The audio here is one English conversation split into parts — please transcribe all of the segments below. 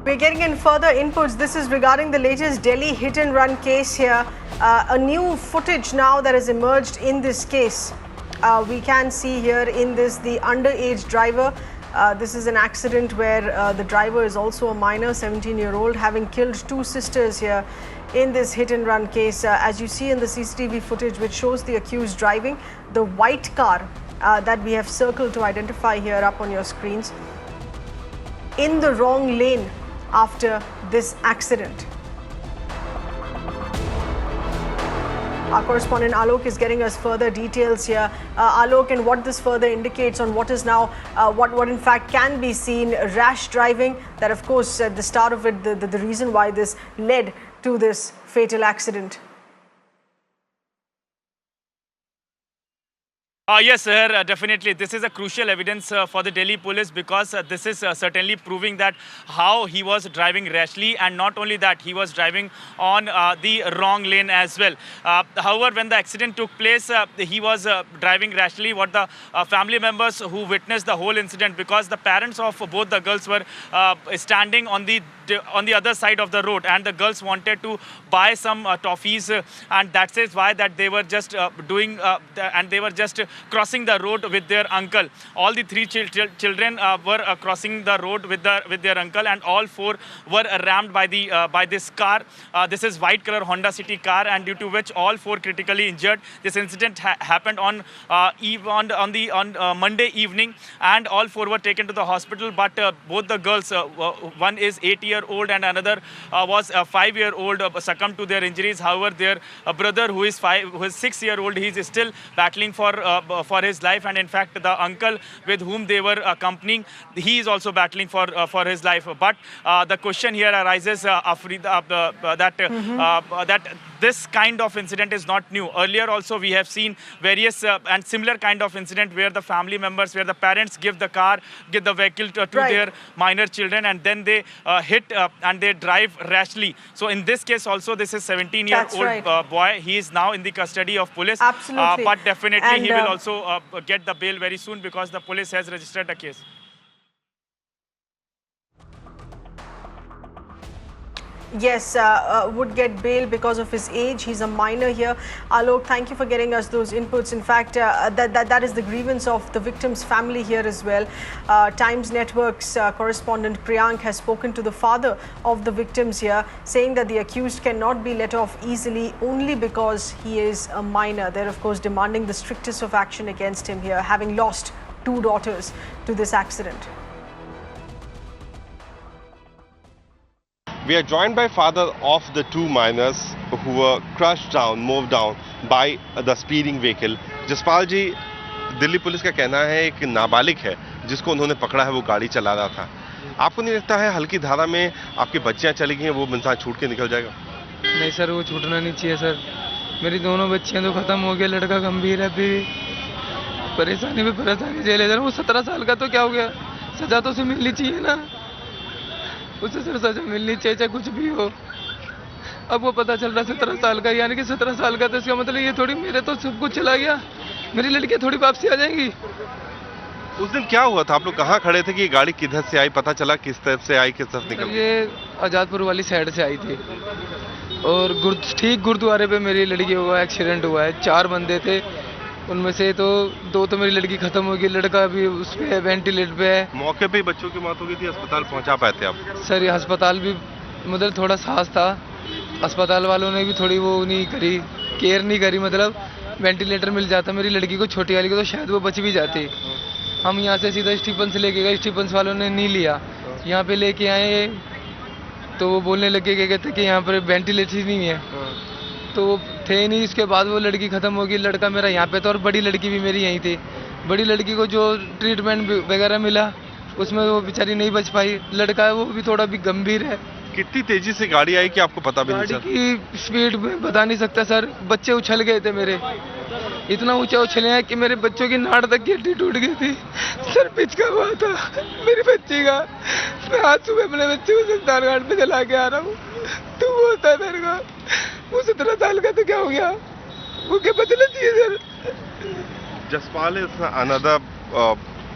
We're getting in further inputs. This is regarding the latest Delhi hit and run case here. A new footage now that has emerged in this case. We can see here in this the underage driver. This is an accident where the driver is also a minor, 17-year-old, having killed two sisters here in this hit and run case. As you see in the CCTV footage, which shows the accused driving the white car that we have circled to identify here up on your screens, in the wrong lane after this accident. Our correspondent Alok is getting us further details here. Alok, and what this further indicates on what is now, what in fact can be seen, rash driving, that of course at the start of it, the reason why this led to this fatal accident. Yes, sir, definitely. This is a crucial evidence for the Delhi police, because this is certainly proving that how he was driving rashly, and not only that, he was driving on the wrong lane as well. However, when the accident took place, he was driving rashly. What the family members who witnessed the whole incident, because the parents of both the girls were standing on the other side of the road, and the girls wanted to buy some toffees, and that is why that they were just and they were just crossing the road with their uncle. All the three children were crossing the road with their uncle, and all four were rammed by this car. This is white color Honda City car, and due to which all four critically injured. This incident happened on Monday evening, and all four were taken to the hospital. But both the girls, one is 8-year-old and another was a 5-year-old, succumbed to their injuries. However, their brother, who is 6-year-old, he is still battling for his life, and in fact the uncle with whom they were accompanying, he is also battling for his life. But the question here arises, that this kind of incident is not new. Earlier also we have seen various and similar kind of incident where the family members, where the parents give the vehicle to their minor children, and then they hit and they drive rashly. So in this case also, this is 17-year-old boy. He is now in the custody of police. Absolutely. But definitely he will also get the bail very soon, because the police has registered a case. Yes, would get bail because of his age. He's a minor here. Alok, thank you for getting us those inputs. In fact, that is the grievance of the victim's family here as well. Times Network's correspondent Priyank has spoken to the father of the victims here, saying that the accused cannot be let off easily only because he is a minor. They're of course demanding the strictest of action against him here, having lost two daughters to this accident. We are joined by father of the two minors who were crushed down, moved down by the speeding vehicle. Jaspal ji, Delhi police का कहना है एक नाबालिग है जिसको उन्होंने पकड़ा है, वो गाड़ी चला रहा था। आपको नहीं लगता है हल्की धारा में आपकी बच्चियां चली गई हैं, वो इंसान छूट के निकल जाएगा? नहीं सर, वो छूटना नहीं चाहिए सर। मेरी दोनों बच्चियां तो खत्म हो गई, लड़का गंभीर है, अभी परेशानी में परेशानी झेले जा रहा हूँ। वो 17 साल का तो क्या हो गया, सजा तो उसे मिलनी चाहिए ना, उसे सर सजा मिलनी चाहिए चाहे कुछ भी हो। अब वो पता चल रहा 17 साल का, यानी कि 17 साल का, तो इसका मतलब ये थोड़ी मेरे तो सब कुछ चला गया, मेरी लड़कियां थोड़ी वापसी आ जाएंगी। उस दिन क्या हुआ था, आप लोग कहाँ खड़े थे कि गाड़ी किधर से आई, पता चला किस तरफ से आई, किस तरफ निकल? ये आजादपुर वाली साइड से आई थी, और ठीक गुरुद्वारे पे मेरी लड़की हुआ एक्सीडेंट हुआ है। 4 बंदे थे, उनमें से तो 2 तो मेरी लड़की खत्म हो गई, लड़का अभी उस पे वेंटिलेटर पे है। मौके पे ही बच्चों की मौत हो गई थी, अस्पताल पहुंचा पाए थे आप? सर ये अस्पताल भी मतलब थोड़ा साहस था, अस्पताल वालों ने भी थोड़ी वो नहीं करी, केयर नहीं करी। मतलब वेंटिलेटर मिल जाता मेरी लड़की को, छोटी वाली को, तो शायद वो बच भी जाती। हम यहाँ से सीधा स्टीफन से लेके गए, स्टीफन वालों ने नहीं लिया, यहाँ पे लेके आए तो वो बोलने लगे कि कहते कि यहाँ पर वेंटिलेटर ही नहीं है, तो वो थे नहीं। इसके बाद वो लड़की ख़त्म हो गई, लड़का मेरा यहाँ पे था, और बड़ी लड़की भी मेरी यहीं थी। बड़ी लड़की को जो ट्रीटमेंट वगैरह मिला उसमें वो बेचारी नहीं बच पाई, लड़का है वो भी थोड़ा भी गंभीर है। कितनी तेजी से गाड़ी आई कि आपको पता भी नहीं चला? गाड़ी की स्पीड में बता नहीं सकता सर, बच्चे उछल गए थे मेरे, इतना ऊंचा उछले हैं कि मेरे बच्चों की नाड़ तक की हड्डी टूट गई थी। सर पिचका हुआ था मेरी बच्ची का, मैं आज सुबह अपने बच्चे को सुल्तान घाट पे चला के आ रहा हूँ, तो वो होता है मेरे को, वो 17 साल का तो क्या हो गया, वो क्या बचना चाहिए sir? Jaspal is another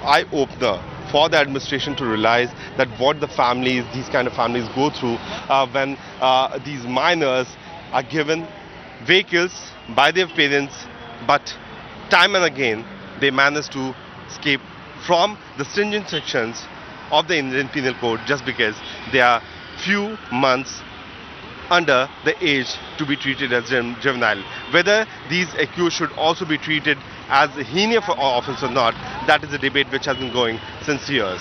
eye opener for the administration to realize that what the families, these kind of families go through when these minors are given vehicles by their parents, but time and again they manage to escape from the stringent sections of the Indian Penal Code just because they are few months under the age to be treated as juvenile. Whether these accused should also be treated as heinous offence or not, that is a debate which has been going since years.